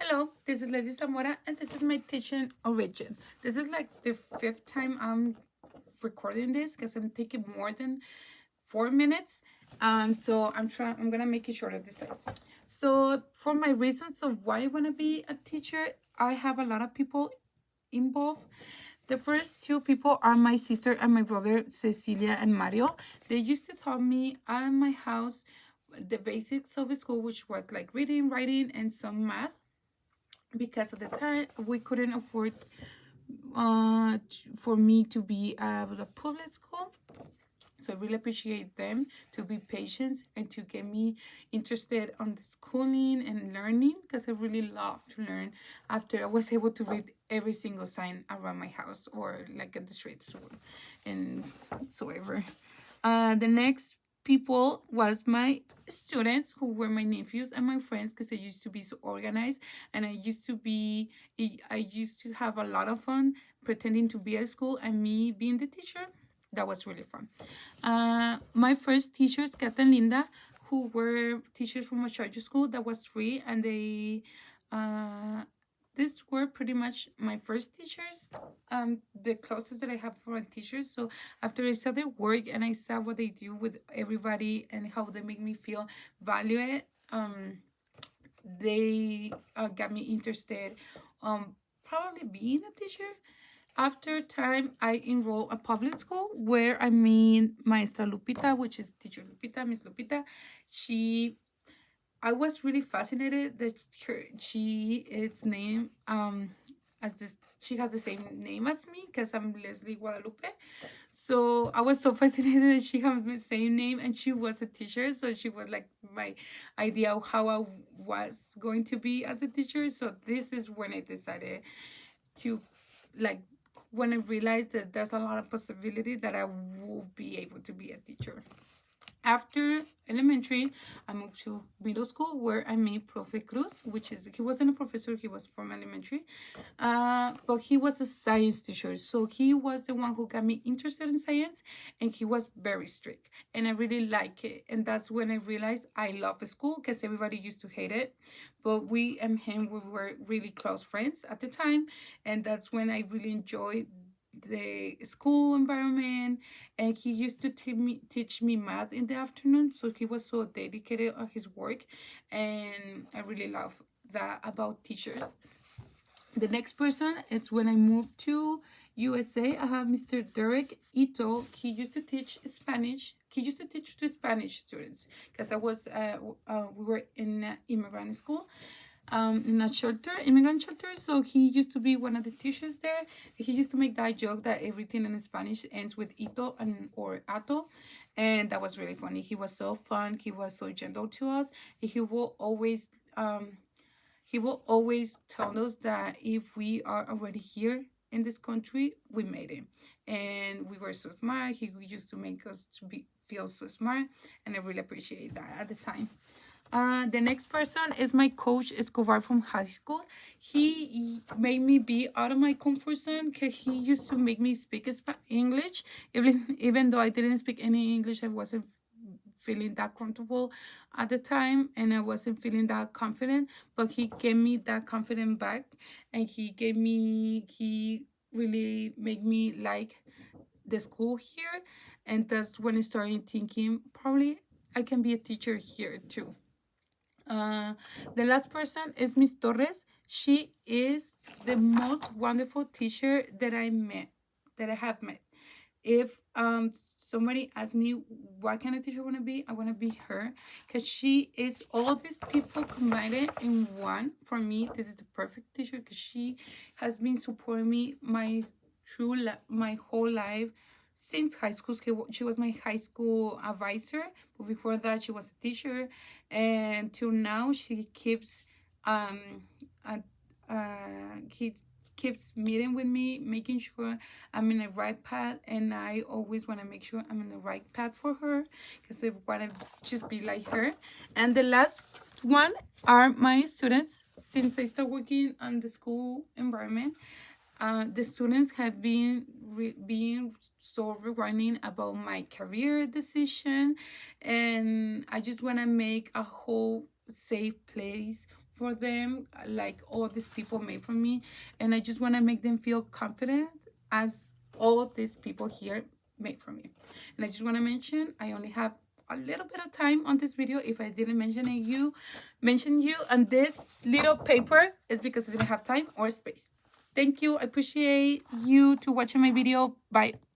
Hello, this is Leslie Zamora, and this is my teaching origin. This is like the fifth time I'm recording this because I'm taking more than 4 minutes, and so I'm gonna make it shorter this time. So for my reasons of why I wanna be a teacher, I have a lot of people involved. The first two people are my sister and my brother, Cecilia and Mario. They used to taught me at my house the basics of school, which was like reading, writing, and some math because at the time we couldn't afford for me to be at the public school. So I really appreciate them to be patient and to get me interested on the schooling and learning because I really love to learn after I was able to read every single sign around my house or like at the streets and so ever. The next people was my students who were my nephews and my friends because I used to be so organized and I used to have a lot of fun pretending to be at school and me being the teacher. That was really fun. My first teachers, Kat and Linda, who were teachers from a charter school that was free, and uh, these were pretty much my first teachers, the closest that I have for a teacher. So after I saw their work and I saw what they do with everybody and how they make me feel valued, they got me interested probably being a teacher. After time, I enrolled a public school where I mean Maestra Lupita, which is teacher Lupita, Miss Lupita. She, I was really fascinated that she its name as this she has the same name as me because I'm Leslie Guadalupe. So I was so fascinated that she had the same name and she was a teacher. So she was like my idea of how I was going to be as a teacher. So this is when I decided to like when I realized that there's a lot of possibility that I will be able to be a teacher. After elementary, I moved to middle school where I met Profe Cruz, which is he wasn't a professor, he was from elementary, but he was a science teacher. So he was the one who got me interested in science, and he was very strict, and I really like it. And that's when I realized I love the school because everybody used to hate it, but we and him we were really close friends at the time, and that's when I really enjoyed the school environment. And he used to teach me math in the afternoon, so he was so dedicated on his work, and I really love that about teachers. The next person is when I moved to USA. I have Mr. Derek Ito. He used to teach Spanish. He used to teach to Spanish students because we were in immigrant school, in a shelter, immigrant shelter. So he used to be one of the teachers there. He used to make that joke that everything in Spanish ends with ito and or ato, and that was really funny. He was so fun. He was so gentle to us. He will always tell us that if we are already here in this country, we made it, and we were so smart. He used to make us to be feel so smart, and I really appreciate that at the time. The next person is my coach Escobar from high school. He made me be out of my comfort zone because he used to make me speak English. Even though I didn't speak any English, I wasn't feeling that comfortable at the time and I wasn't feeling that confident. But he gave me that confidence back, and he really made me like the school here. And that's when I started thinking probably I can be a teacher here too. Uh, the last person is Miss Torres. She is the most wonderful teacher that I have met. If somebody asks me what kind of teacher I want to be, I want to be her because she is all these people combined in one. For me, this is the perfect teacher because she has been supporting me my whole life since high school. She was my high school advisor, but before that she was a teacher, and till now she keeps um uh, keeps meeting with me, making sure I'm in the right path, and I always want to make sure I'm in the right path for her because I want to just be like her. And the last one are my students. Since I started working on the school environment, the students have been being so rewarding about my career decision, and I just want to make a whole safe place for them, like all these people made for me. And I just want to make them feel confident as all these people here made for me. And I just want to mention, I only have a little bit of time on this video. If I didn't mention you on this little paper, is because I didn't have time or space. Thank you. I appreciate you to watching my video. Bye.